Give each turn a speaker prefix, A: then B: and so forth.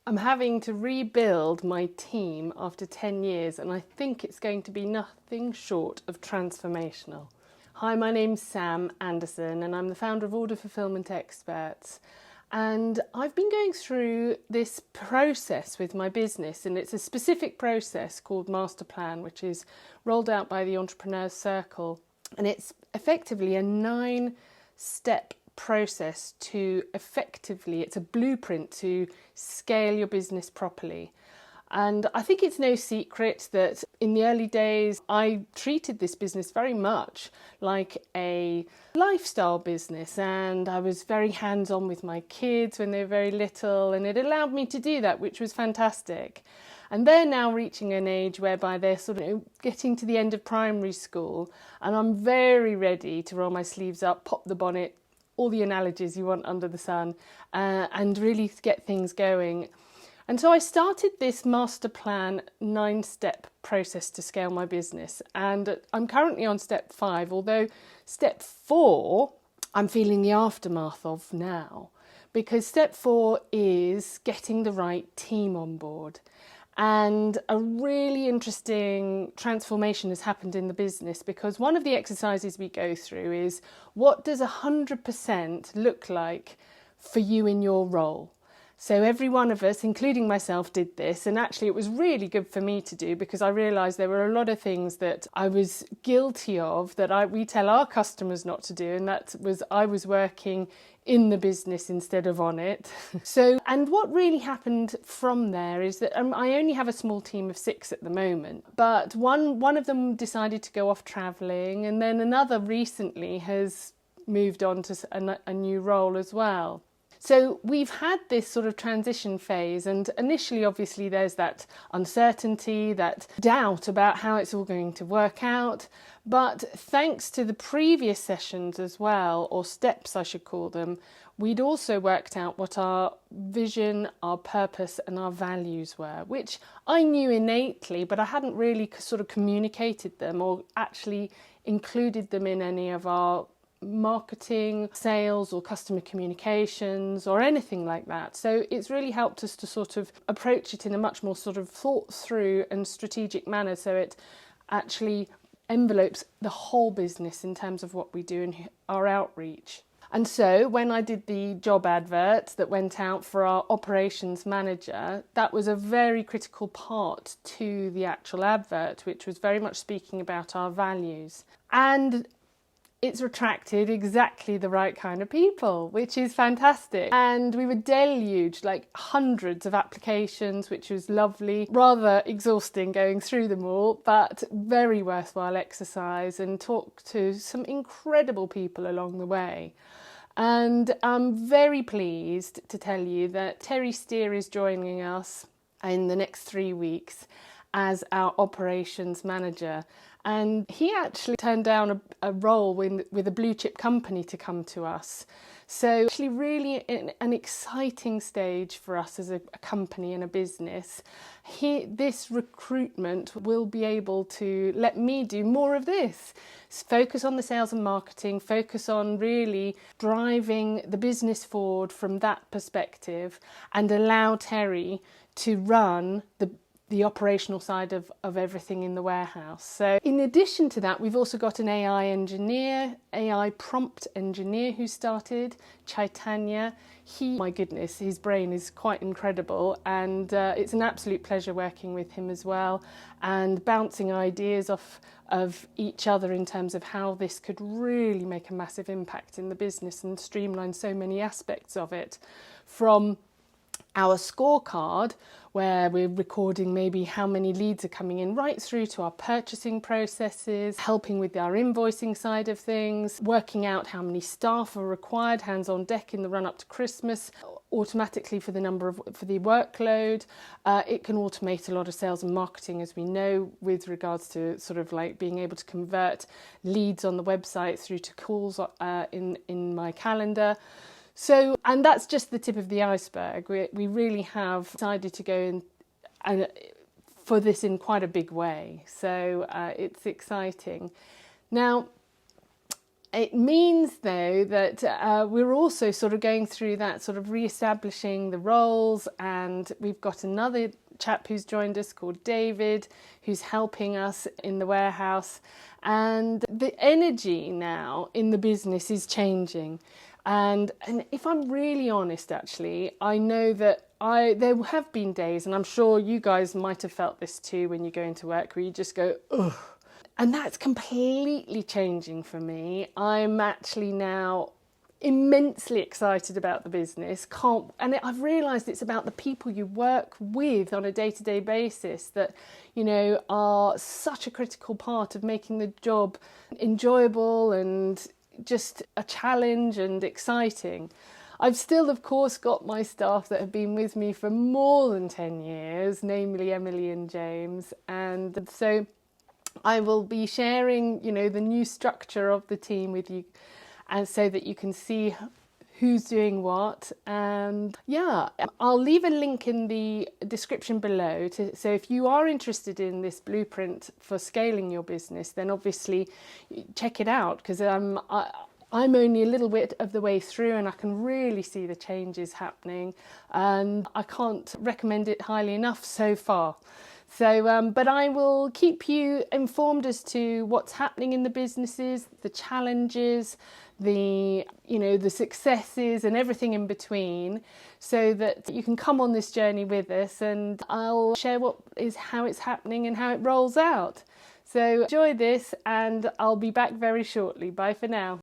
A: I'm having to rebuild my team after 10 years, and I think it's going to be nothing short of transformational. Hi, my name's Sam Anderson, and I'm the founder of Order Fulfilment Experts. And I've been going through this process with my business, and it's a specific process called Masterplan, which is rolled out by the Entrepreneurs Circle. And it's effectively a 9-step process to it's a blueprint to scale your business properly. And I think it's no secret that in the early days, I treated this business very much like a lifestyle business, and I was very hands-on with my kids when they were very little, and it allowed me to do that, which was fantastic. And they're now reaching an age whereby they're sort of getting to the end of primary school, and I'm very ready to roll my sleeves up, pop the bonnet, all the analogies you want under the sun, and really get things going. And so I started this Masterplan 9-step process to scale my business. And I'm currently on step 5, although step 4, I'm feeling the aftermath of now. Because step 4 is getting the right team on board. And a really interesting transformation has happened in the business, because one of the exercises we go through is, what does 100% look like for you in your role? So every one of us, including myself, did this, and actually it was really good for me to do, because I realised there were a lot of things that I was guilty of that we tell our customers not to do, and that was I was working in the business instead of on it. And what really happened from there is that I only have a small team of 6 at the moment, but one of them decided to go off travelling, and then another recently has moved on to a new role as well. So we've had this sort of transition phase, and initially obviously there's that uncertainty, that doubt about how it's all going to work out. But thanks to the previous sessions as well, or steps I should call them, we'd also worked out what our vision, our purpose and our values were, which I knew innately, but I hadn't really sort of communicated them or actually included them in any of our marketing, sales or customer communications or anything like that. So it's really helped us to sort of approach it in a much more sort of thought through and strategic manner, so it actually envelopes the whole business in terms of what we do and our outreach. And so when I did the job advert that went out for our operations manager, that was a very critical part to the actual advert, which was very much speaking about our values. And it's attracted exactly the right kind of people, which is fantastic. And we were deluged, like hundreds of applications, which was lovely, rather exhausting going through them all, but very worthwhile exercise, and talked to some incredible people along the way. And I'm very pleased to tell you that Terry Steer is joining us in the next 3 weeks as our operations manager. And he actually turned down a role with a blue chip company to come to us. So actually really an exciting stage for us as a company and a business. This recruitment will be able to let me do more of this. Focus on the sales and marketing, focus on really driving the business forward from that perspective, and allow Terry to run the operational side of everything in the warehouse. So in addition to that, we've also got an AI prompt engineer who started, Chaitanya. My goodness, his brain is quite incredible, and it's an absolute pleasure working with him as well, and bouncing ideas off of each other in terms of how this could really make a massive impact in the business and streamline so many aspects of it, from our scorecard, where we're recording maybe how many leads are coming in, right through to our purchasing processes, helping with our invoicing side of things, working out how many staff are required, hands on deck in the run up to Christmas, automatically for the workload. It can automate a lot of sales and marketing, as we know, with regards to sort of like being able to convert leads on the website through to calls in my calendar. So, and that's just the tip of the iceberg. We really have decided to go and for this in quite a big way. So it's exciting. Now, It means, though, that we're also sort of going through that sort of re-establishing the roles, and we've got another chap who's joined us called David, who's helping us in the warehouse, and the energy now in the business is changing. And if I'm really honest, actually, I know that there have been days, and I'm sure you guys might have felt this too when you go into work, where you just go, ugh. And that's completely changing for me. I'm actually now immensely excited about the business. And I've realised it's about the people you work with on a day-to-day basis that, you know, are such a critical part of making the job enjoyable and just a challenge and exciting. I've still, of course, got my staff that have been with me for more than 10 years, namely Emily and James. And so I will be sharing, you know, the new structure of the team with you, and so that you can see who's doing what. And yeah, I'll leave a link in the description below. So if you are interested in this blueprint for scaling your business, then obviously check it out, because I'm only a little bit of the way through and I can really see the changes happening, and I can't recommend it highly enough so far. So, but I will keep you informed as to what's happening in the businesses, the challenges, the successes and everything in between, so that you can come on this journey with us, and I'll share how it's happening and how it rolls out. So enjoy this, and I'll be back very shortly. Bye for now.